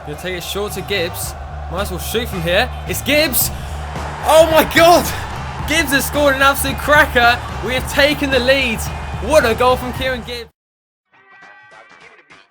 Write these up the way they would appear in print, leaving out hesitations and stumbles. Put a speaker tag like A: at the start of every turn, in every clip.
A: Gonna take it short to Gibbs. Might as well shoot from here. It's Gibbs. Oh my God! Gibbs has scored an absolute cracker. We have taken the lead. What a goal from Kieran Gibbs.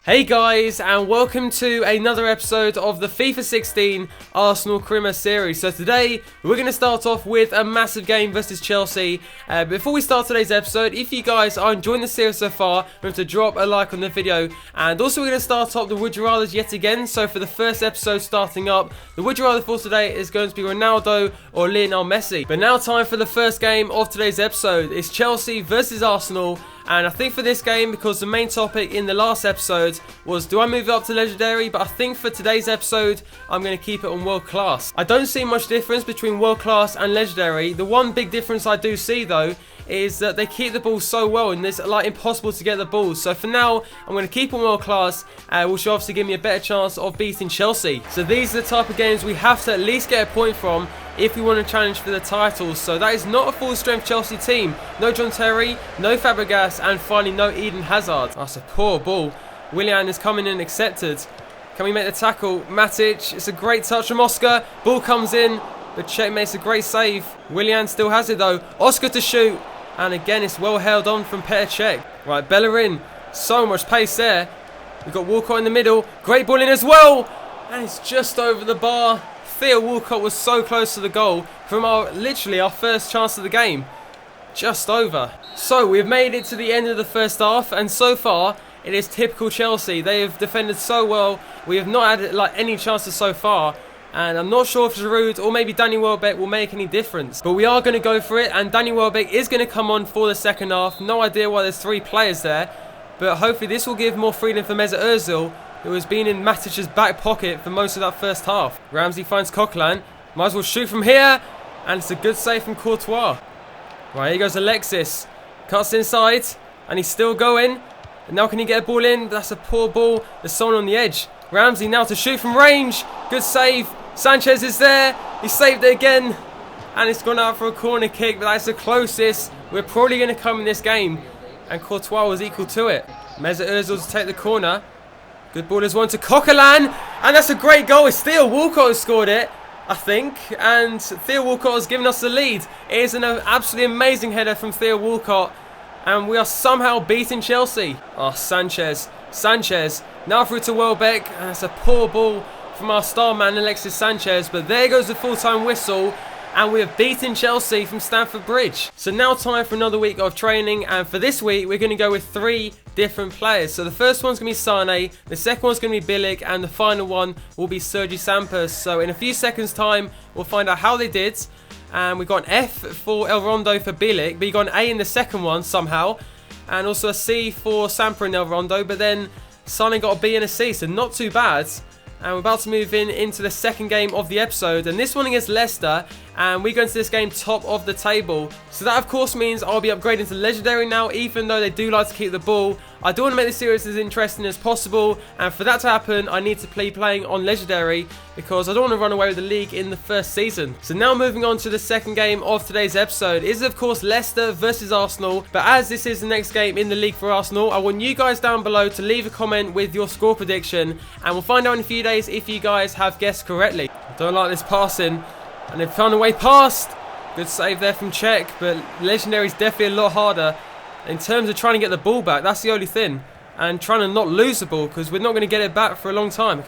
A: Hey guys, and welcome to another episode of the FIFA 16 Arsenal Career series. So today we're going to start off with a massive game versus Chelsea. Before we start today's episode, if you guys are enjoying the series so far, remember to drop a like on the video. And also we're going to start up the Would You Rathers yet again. So for the first episode starting up, the Would You Rather for today is going to be Ronaldo or Lionel Messi. But now time for the first game of today's episode. It's Chelsea versus Arsenal. And I think for this game, because the main topic in the last episode was, do I move it up to Legendary? But I think for today's episode, I'm going to keep it on World Class. I don't see much difference between World Class and Legendary. The one big difference I do see, though, is that they keep the ball so well and it's like impossible to get the ball. So for now, I'm going to keep on World Class, which will obviously give me a better chance of beating Chelsea. So these are the type of games we have to at least get a point from if we want to challenge for the titles. So that is not a full strength Chelsea team. No John Terry, no Fabregas, and finally no Eden Hazard. That's a poor ball. Willian is coming in accepted. Can we make the tackle? Matic, it's a great touch from Oscar. Ball comes in, but Czech makes a great save. Willian still has it though. Oscar to shoot. And again, it's well held on from Petr Cech. Right, Bellerin. So much pace there. We've got Walcott in the middle. Great ball in as well. And it's just over the bar. Theo Walcott was so close to the goal from literally our first chance of the game. Just over. So we've made it to the end of the first half, and so far it is typical Chelsea. They have defended so well. We have not had any chances so far, and I'm not sure if Giroud or maybe Danny Welbeck will make any difference. But we are going to go for it, and Danny Welbeck is going to come on for the second half. No idea why there's three players there, but hopefully this will give more freedom for Mesut Ozil, who has been in Matic's back pocket for most of that first half. Ramsey finds Coquelin. Might as well shoot from here. And it's a good save from Courtois. Right, here goes Alexis. Cuts inside. And he's still going. And now can he get a ball in? That's a poor ball. There's someone on the edge. Ramsey now to shoot from range. Good save. Sanchez is there. He saved it again. And it's gone out for a corner kick. But that's the closest we're probably going to come in this game. And Courtois was equal to it. Mesut Ozil to take the corner. Good ball is one to Coquelin, and that's a great goal. It's Theo Walcott who scored it, I think, and Theo Walcott has given us the lead. It is an absolutely amazing header from Theo Walcott, and we are somehow beating Chelsea. Oh, Sanchez, now through to Welbeck, and it's a poor ball from our star man Alexis Sanchez, but there goes the full-time whistle. And we have beaten Chelsea from Stamford Bridge. So now time for another week of training. And for this week, we're going to go with three different players. So the first one's going to be Sane. The second one's going to be Bilic. And the final one will be Sergi Sampas. So in a few seconds time, we'll find out how they did. And we got an F for El Rondo for Bilic. But you got an A in the second one somehow. And also a C for Sampa and El Rondo. But then Sane got a B and a C. So not too bad. And we're about to move into the second game of the episode. And this one against Leicester. And we go into this game top of the table. So that of course means I'll be upgrading to Legendary now. Even though they do like to keep the ball, I do want to make the series as interesting as possible. And for that to happen, I need to be playing on Legendary. Because I don't want to run away with the league in the first season. So now moving on to the second game of today's episode. Is of course Leicester versus Arsenal. But as this is the next game in the league for Arsenal, I want you guys down below to leave a comment with your score prediction. And we'll find out in a few days if you guys have guessed correctly. I don't like this passing. And they've found a way past. Good save there from Czech. But Legendary is definitely a lot harder in terms of trying to get the ball back. That's the only thing. And trying to not lose the ball, because we're not going to get it back for a long time.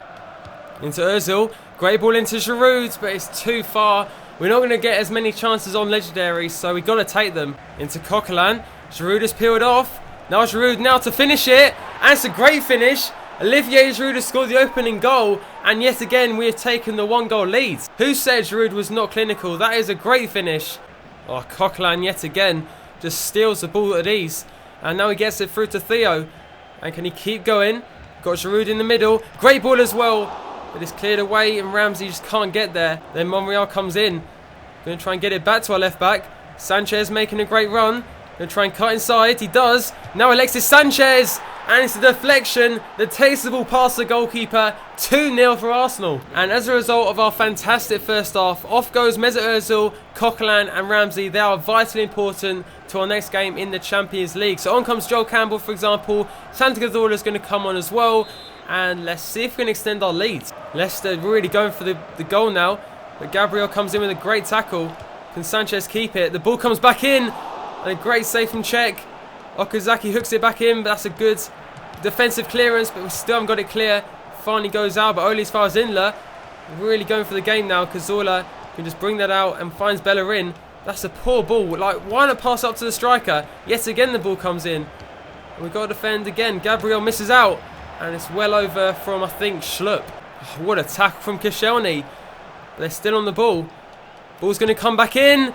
A: Into Ozil. Great ball into Giroud, but it's too far. We're not going to get as many chances on Legendary, so we've got to take them. Into Coquelin. Giroud has peeled off. Now Giroud now to finish it. And it's a great finish. Olivier Giroud has scored the opening goal, and yet again we have taken the 1-goal lead. Who said Giroud was not clinical? That is a great finish. Oh, Coquelin yet again just steals the ball at ease, and now he gets it through to Theo. And can he keep going? Got Giroud in the middle. Great ball as well, but it's cleared away, and Ramsey just can't get there. Then Monreal comes in, going to try and get it back to our left back. Sanchez making a great run. Going to try and cut inside. He does. Now Alexis Sanchez. And it's a deflection that takes the ball past the goalkeeper. 2-0 for Arsenal. And as a result of our fantastic first half, off goes Mesut Ozil, Coquelin and Ramsey. They are vitally important to our next game in the Champions League. So on comes Joel Campbell, for example. Santi Cazorla is going to come on as well. And let's see if we can extend our lead. Leicester really going for the goal now. But Gabriel comes in with a great tackle. Can Sanchez keep it? The ball comes back in. And a great save from Czech. Okazaki hooks it back in, but that's a good defensive clearance. But we still haven't got it clear. Finally goes out, but only as far as Inler. Really going for the game now. Cazorla can just bring that out and finds Bellerin. That's a poor ball. Like, why not pass up to the striker? Yet again the ball comes in. And we've got to defend again. Gabriel misses out. And it's well over from, I think, Schlupp. Oh, what a tackle from Koscielny. They're still on the ball. Ball's going to come back in.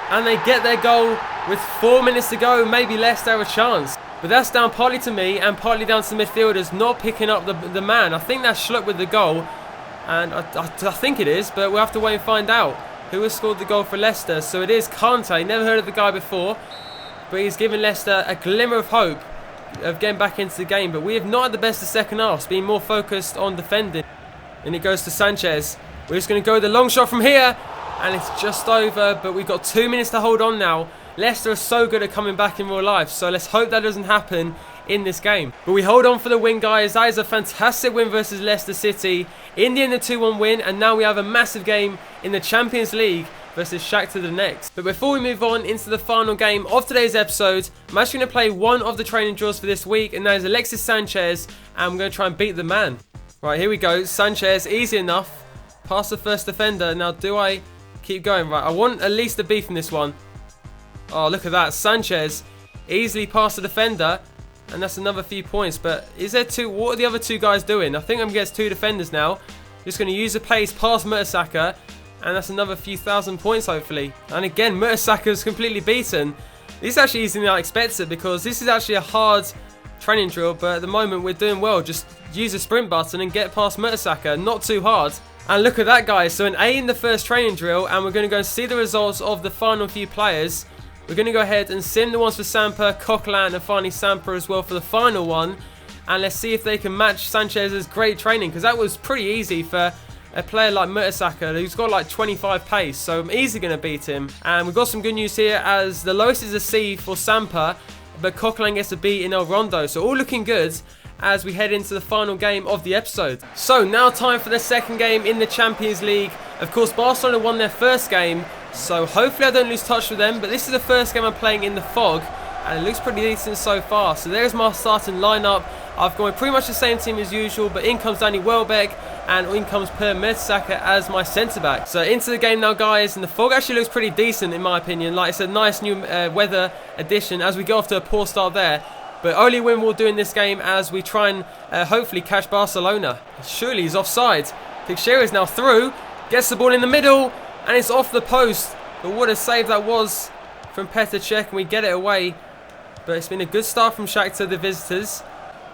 A: And they get their goal with 4 minutes to go. Maybe Leicester have a chance. But that's down partly to me and partly down to the midfielders not picking up the man. I think that's Schlupp with the goal. And I think it is, but we'll have to wait and find out who has scored the goal for Leicester. So it is Kante. Never heard of the guy before. But he's given Leicester a glimmer of hope of getting back into the game. But we have not had the best of second halves, being more focused on defending. And it goes to Sanchez. We're just going to go the long shot from here. And it's just over, but we've got 2 minutes to hold on now. Leicester are so good at coming back in real life, so let's hope that doesn't happen in this game. But we hold on for the win, guys. That is a fantastic win versus Leicester City. In the end, a 2-1 win, and now we have a massive game in the Champions League versus Shakhtar the next. But before we move on into the final game of today's episode, I'm actually going to play one of the training drills for this week, and that is Alexis Sanchez, and I'm going to try and beat the man. Right, here we go. Sanchez, easy enough. Past the first defender. Now, do I keep going? Right, I want at least a B from this one. Oh, look at that. Sanchez easily past the defender. And that's another few points. But is there two? What are the other two guys doing? I think I'm against two defenders now. Just going to use the pace past Mertesacker. And that's another few thousand points, hopefully. And again, Mertesacker's completely beaten. This is actually easier than I expected, because this is actually a hard training drill. But at the moment, we're doing well. Just use the sprint button and get past Mertesacker. Not too hard. And look at that, guys. So an A in the first training drill. And we're going to go and see the results of the final few players. We're going to go ahead and sim the ones for Samper, Coquelin, and finally Samper as well for the final one. And let's see if they can match Sanchez's great training, because that was pretty easy for a player like Mertesacker, who's got like 25 pace. So I'm easily going to beat him. And we've got some good news here, as the lowest is a C for Samper, but Coquelin gets a B in El Rondo. So all looking good as we head into the final game of the episode. So now time for the second game in the Champions League. Of course, Barcelona won their first game, so hopefully I don't lose touch with them. But this is the first game I'm playing in the fog, and it looks pretty decent so far. So there's my starting lineup. I've got pretty much the same team as usual, but in comes Danny Welbeck, and in comes Per Mertesacker as my centre-back. So into the game now, guys, and the fog actually looks pretty decent in my opinion. Like, it's a nice new weather addition as we go after a poor start there. But only win we'll do in this game as we try and hopefully catch Barcelona. Surely he's offside. Teixeira is now through, gets the ball in the middle, and it's off the post. But what a save that was from Petr Cech, and we get it away. But it's been a good start from Shakhtar, the visitors.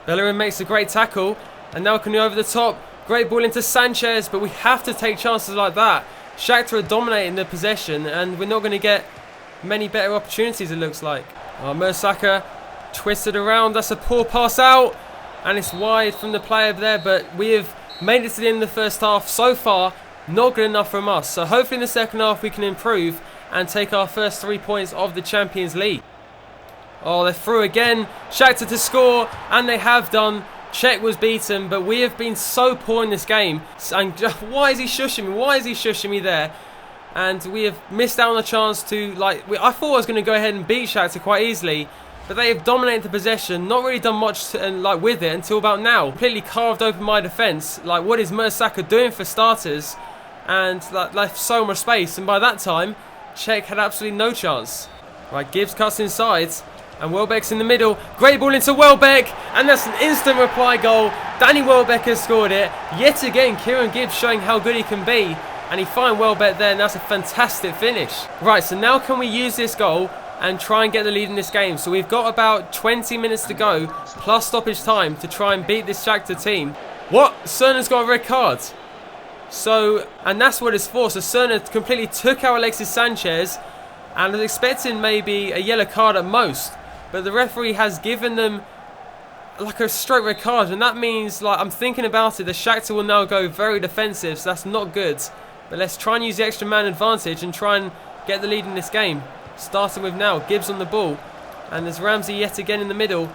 A: Bellerin makes a great tackle, and now can go over the top. Great ball into Sanchez, but we have to take chances like that. Shakhtar are dominating the possession, and we're not going to get many better opportunities, it looks like. Oh, Mertesacker twisted around. That's a poor pass out, and it's wide from the player there. But we have made it to the end of the first half so far. Not good enough from us. So hopefully in the second half we can improve and take our first 3 points of the Champions League. Oh, they're through again. Shakhtar to score, and they have done. Cech was beaten, but we have been so poor in this game. And why is he shushing me? Why is he shushing me there? And we have missed out on a chance to, like, I thought I was going to go ahead and beat Shakhtar quite easily. But they have dominated the possession, not really done much with it until about now. Completely carved open my defence. Like, what is Mertesacker doing for starters? And left so much space. And by that time, Cech had absolutely no chance. Right, Gibbs cuts inside. And Welbeck's in the middle. Great ball into Welbeck. And that's an instant reply goal. Danny Welbeck has scored it. Yet again, Kieran Gibbs showing how good he can be. And he finds Welbeck there, and that's a fantastic finish. Right, so now can we use this goal and try and get the lead in this game? So we've got about 20 minutes to go, plus stoppage time, to try and beat this Shakhtar team. What? Cerna's got a red card. So, and that's what it's for. So Cerna completely took out Alexis Sanchez, and I was expecting maybe a yellow card at most. But the referee has given them like a straight red card, and that means, like, I'm thinking about it, the Shakhtar will now go very defensive, so that's not good. But let's try and use the extra man advantage and try and get the lead in this game. Starting with now, Gibbs on the ball. And there's Ramsey yet again in the middle.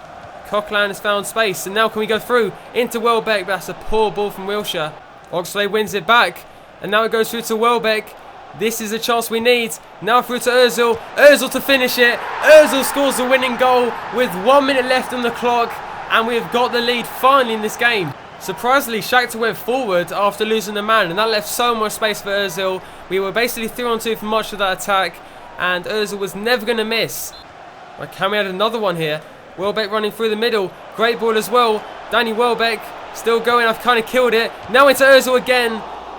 A: Coquelin has found space, and now can we go through into Welbeck? That's a poor ball from Wilshere. Oxlade wins it back, and now it goes through to Welbeck. This is the chance we need. Now through to Ozil. Ozil to finish it. Ozil scores the winning goal with 1 minute left on the clock, and we've got the lead finally in this game. Surprisingly, Shakhtar went forward after losing the man, and that left so much space for Ozil. We were basically 3-on-2 for much of that attack, and Ozil was never going to miss. Right, can we add another one here? Welbeck running through the middle. Great ball as well. Danny Welbeck still going. I've kind of killed it. Now into Ozil again,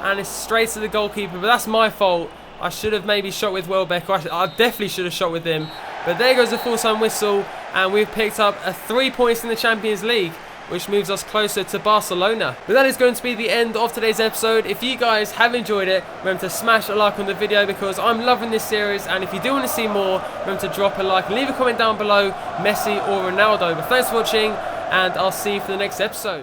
A: and it's straight to the goalkeeper, but that's my fault. I should have maybe shot with Welbeck. I definitely should have shot with him. But there goes the full-time whistle, and we've picked up 3 points in the Champions League, which moves us closer to Barcelona. But that is going to be the end of today's episode. If you guys have enjoyed it, remember to smash a like on the video because I'm loving this series, and if you do want to see more, remember to drop a like and leave a comment down below, Messi or Ronaldo. But thanks for watching, and I'll see you for the next episode.